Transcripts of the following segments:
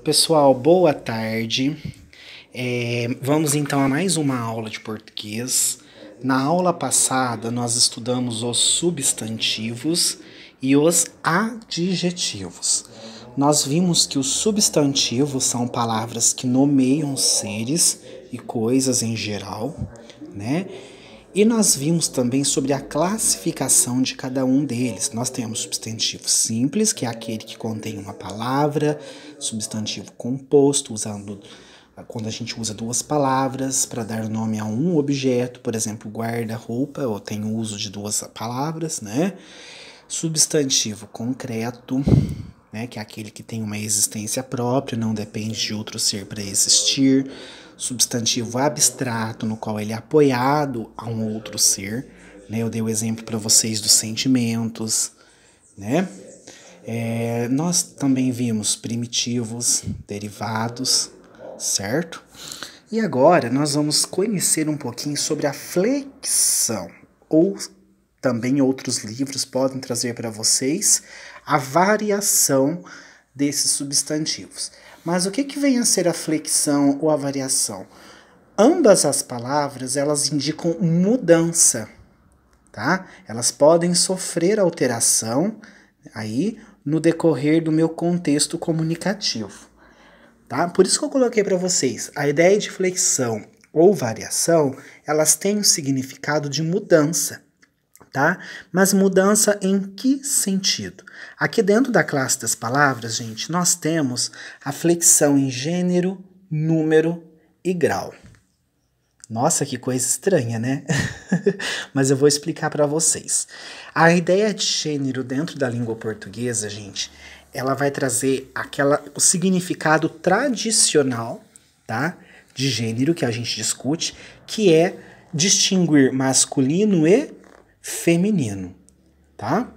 Pessoal, boa tarde. Vamos então a mais uma aula de português. Na aula passada, nós estudamos os substantivos e os adjetivos. Nós vimos que os substantivos são palavras que nomeiam seres e coisas em geral, né? E nós vimos também sobre a classificação de cada um deles. Nós temos substantivo simples, que é aquele que contém uma palavra, substantivo composto, quando a gente usa duas palavras para dar nome a um objeto, por exemplo, guarda-roupa, ou tem o uso de duas palavras, né? Substantivo concreto, né, que é aquele que tem uma existência própria, não depende de outro ser para existir. Substantivo abstrato, no qual ele é apoiado a um outro ser, né? Eu dei o exemplo para vocês dos sentimentos, né? Nós também vimos primitivos, derivados, certo? E agora nós vamos conhecer um pouquinho sobre a flexão, ou também outros livros podem trazer para vocês a variação desses substantivos. Mas o que vem a ser a flexão ou a variação? Ambas as palavras, elas indicam mudança, tá? Elas podem sofrer alteração aí no decorrer do meu contexto comunicativo, tá? Por isso que eu coloquei para vocês, a ideia de flexão ou variação, elas têm o significado de mudança, tá? Mas mudança em que sentido? Aqui dentro da classe das palavras, gente, nós temos a flexão em gênero, número e grau. Nossa, que coisa estranha, né? Mas eu vou explicar para vocês. A ideia de gênero dentro da língua portuguesa, gente, ela vai trazer o significado tradicional, tá? De gênero que a gente discute, que é distinguir masculino e feminino, tá?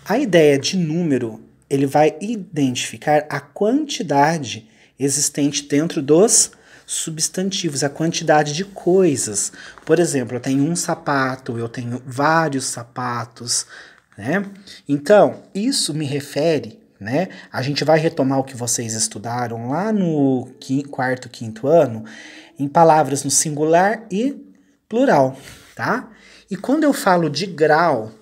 A ideia de número, ele vai identificar a quantidade existente dentro dos substantivos, a quantidade de coisas. Por exemplo, eu tenho um sapato, eu tenho vários sapatos, né? Então, isso me refere, né? A gente vai retomar o que vocês estudaram lá no quarto, quinto ano, em palavras no singular e plural, tá? E quando eu falo de grau,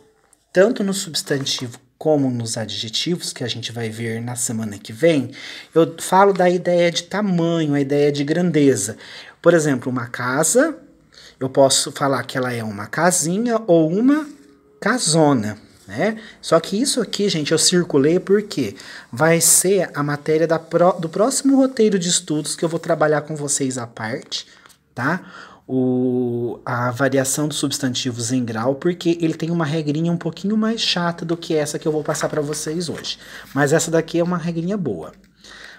tanto no substantivo como nos adjetivos, que a gente vai ver na semana que vem, eu falo da ideia de tamanho, a ideia de grandeza. Por exemplo, uma casa, eu posso falar que ela é uma casinha ou uma casona, né? Só que isso aqui, gente, eu circulei porque vai ser a matéria do próximo roteiro de estudos que eu vou trabalhar com vocês à parte, tá? A variação dos substantivos em grau, porque ele tem uma regrinha um pouquinho mais chata do que essa que eu vou passar para vocês hoje. Mas essa daqui é uma regrinha boa.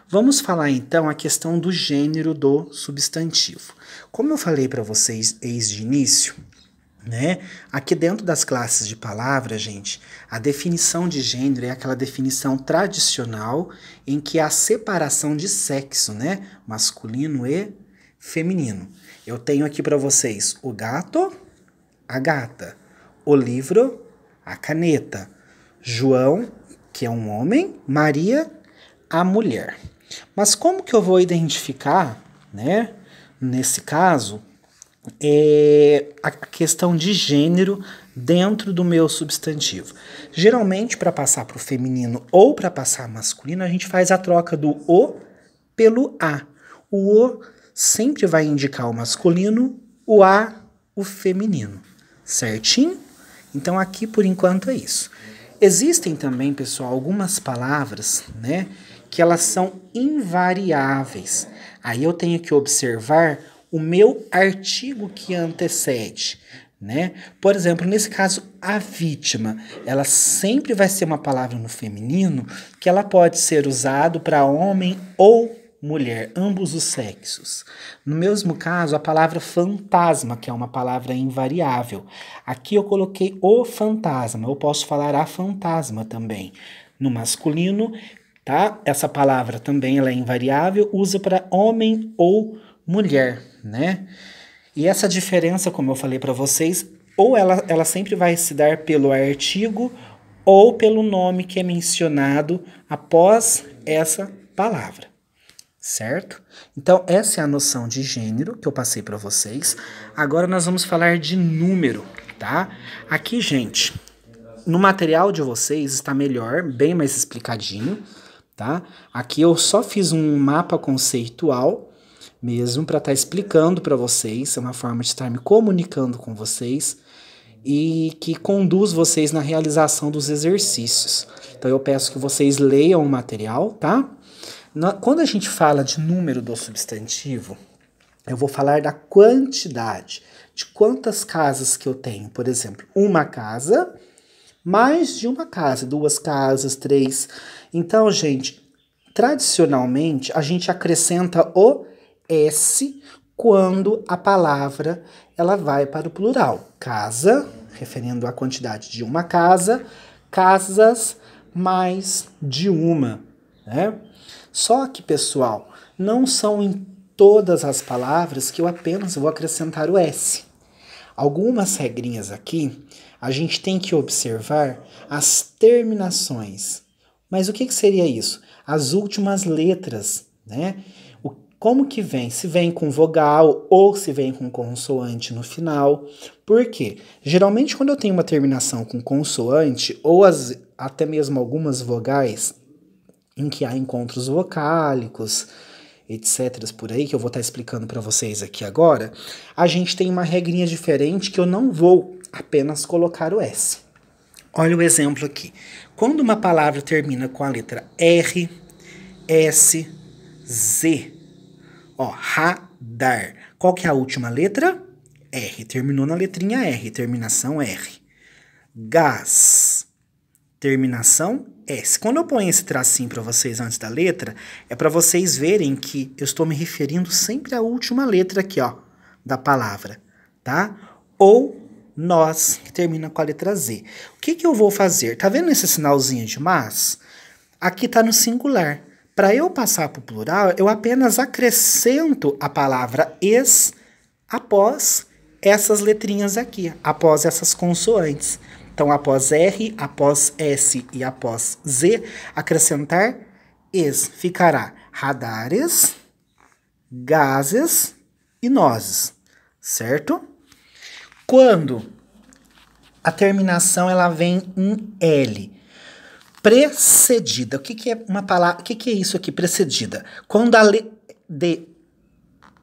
Vamos falar então a questão do gênero do substantivo. Como eu falei para vocês desde o início, né? Aqui dentro das classes de palavras, gente, a definição de gênero é aquela definição tradicional em que há separação de sexo, né? Masculino e feminino. Eu tenho aqui para vocês o gato, a gata, o livro, a caneta, João, que é um homem, Maria, a mulher. Mas como que eu vou identificar, né, nesse caso, a questão de gênero dentro do meu substantivo? Geralmente, para passar para o feminino ou para passar masculino, a gente faz a troca do o pelo a. O sempre vai indicar o masculino, o a, o feminino, certinho? Então aqui por enquanto é isso. Existem também, pessoal, algumas palavras, né, que elas são invariáveis. Aí eu tenho que observar o meu artigo que antecede, né? Por exemplo, nesse caso, a vítima, ela sempre vai ser uma palavra no feminino que ela pode ser usado para homem ou mulher, ambos os sexos. No mesmo caso, a palavra fantasma, que é uma palavra invariável. Aqui eu coloquei o fantasma, eu posso falar a fantasma também. No masculino, tá? Essa palavra também ela é invariável, usa para homem ou mulher, né? E essa diferença, como eu falei para vocês, ou ela sempre vai se dar pelo artigo ou pelo nome que é mencionado após essa palavra. certo? Então, essa é a noção de gênero que eu passei para vocês. Agora nós vamos falar de número, tá? Aqui, gente, no material de vocês está melhor, bem mais explicadinho, tá? Aqui eu só fiz um mapa conceitual mesmo para estar explicando para vocês, é uma forma de estar me comunicando com vocês e que conduz vocês na realização dos exercícios. Então eu peço que vocês leiam o material, tá? Quando a gente fala de número do substantivo, eu vou falar da quantidade, de quantas casas que eu tenho. Por exemplo, uma casa, mais de uma casa, 2 casas, 3. Então, gente, tradicionalmente, a gente acrescenta o S quando a palavra ela vai para o plural. Casa, referindo à quantidade de uma casa, casas, mais de uma, né? Só que, pessoal, não são em todas as palavras que eu apenas vou acrescentar o S. Algumas regrinhas aqui, a gente tem que observar as terminações. Mas o que seria isso? As últimas letras, né? Como que vem? Se vem com vogal ou se vem com consoante no final. Por quê? Geralmente, quando eu tenho uma terminação com consoante ou até mesmo algumas vogais, em que há encontros vocálicos, etc. por aí, que eu vou estar explicando para vocês aqui agora, a gente tem uma regrinha diferente que eu não vou apenas colocar o S. Olha o exemplo aqui. Quando uma palavra termina com a letra R, S, Z, ó, radar. Qual que é a última letra? R. Terminou na letrinha R, terminação R. Gás, terminação S. Quando eu ponho esse tracinho para vocês antes da letra, é para vocês verem que eu estou me referindo sempre à última letra aqui, ó, da palavra, tá? Ou nós, que termina com a letra Z. O que que eu vou fazer? Tá vendo esse sinalzinho de mas? Aqui tá no singular. Para eu passar para o plural, eu apenas acrescento a palavra es após essas letrinhas aqui, após essas consoantes. Então, após R, após S e após Z, acrescentar es. Ficará radares, gases e nozes, certo? Quando a terminação ela vem em L, precedida. O que é uma palavra? O que é isso aqui, precedida? Quando a letra de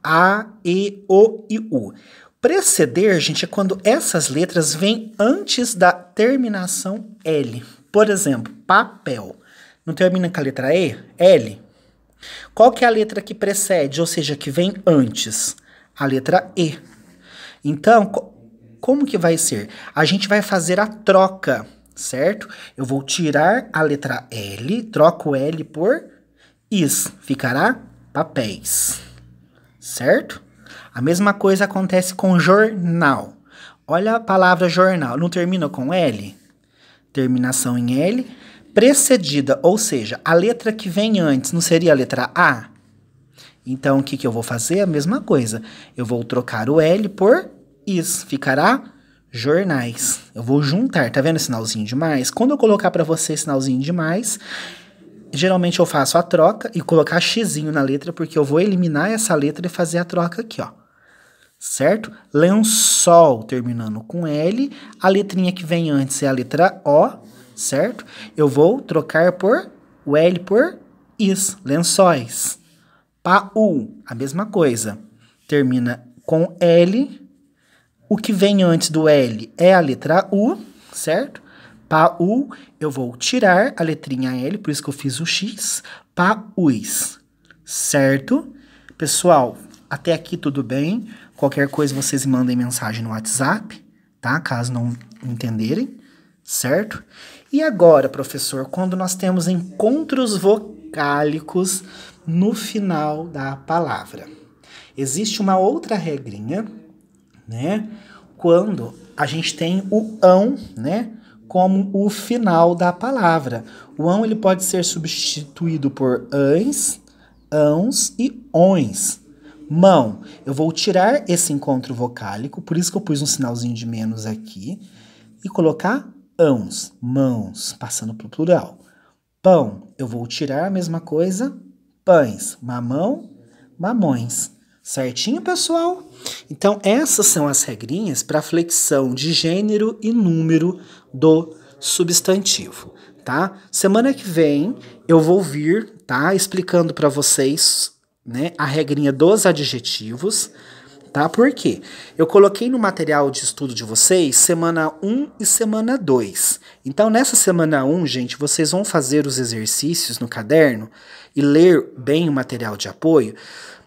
A, E, O e U. Preceder, gente, é quando essas letras vêm antes da terminação L. Por exemplo, papel. Não termina com a letra E? L. Qual que é a letra que precede, ou seja, que vem antes? A letra E. Então, como que vai ser? A gente vai fazer a troca, certo? Eu vou tirar a letra L, troco o L por is. Ficará papéis, certo? A mesma coisa acontece com jornal. Olha a palavra jornal, não termina com L? Terminação em L. Precedida, ou seja, a letra que vem antes não seria a letra A? Então, o que eu vou fazer? A mesma coisa. Eu vou trocar o L por is. Ficará jornais. Eu vou juntar. Tá vendo o sinalzinho de mais? Quando eu colocar para você sinalzinho de mais, geralmente eu faço a troca e colocar xizinho na letra, porque eu vou eliminar essa letra e fazer a troca aqui, ó. Certo? Lençol, terminando com L. A letrinha que vem antes é a letra O, certo? Eu vou trocar por o L por is, lençóis. Paul, a mesma coisa. Termina com L. O que vem antes do L é a letra U, certo? Paul, eu vou tirar a letrinha L, por isso que eu fiz o X. Paus, certo? Pessoal, até aqui tudo bem. Qualquer coisa vocês mandem mensagem no WhatsApp, tá? Caso não entenderem, certo? E agora, professor, quando nós temos encontros vocálicos no final da palavra. Existe uma outra regrinha, né? Quando a gente tem o ão, né? Como o final da palavra. O ão ele pode ser substituído por ãs, ãos e ões. Mão, eu vou tirar esse encontro vocálico, por isso que eu pus um sinalzinho de menos aqui, e colocar ãos, mãos, passando para o plural. Pão, eu vou tirar a mesma coisa, pães. Mamão, mamões. Certinho, pessoal? Então, essas são as regrinhas para flexão de gênero e número do substantivo, tá? Semana que vem eu vou vir, tá, explicando para vocês, né, a regrinha dos adjetivos, tá? Por quê? Eu coloquei no material de estudo de vocês semana 1 e semana 2. Então, nessa semana 1, gente, vocês vão fazer os exercícios no caderno e ler bem o material de apoio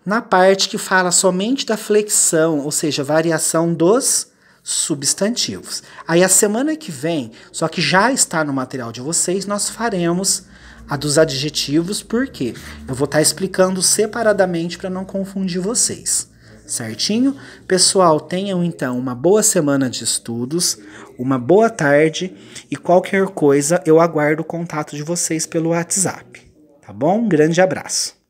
na parte que fala somente da flexão, ou seja, variação dos substantivos. Aí a semana que vem, só que já está no material de vocês, nós faremos a dos adjetivos, porque eu vou estar explicando separadamente para não confundir vocês. Certinho? Pessoal, tenham então uma boa semana de estudos, uma boa tarde e qualquer coisa eu aguardo o contato de vocês pelo WhatsApp. Tá bom? Um grande abraço.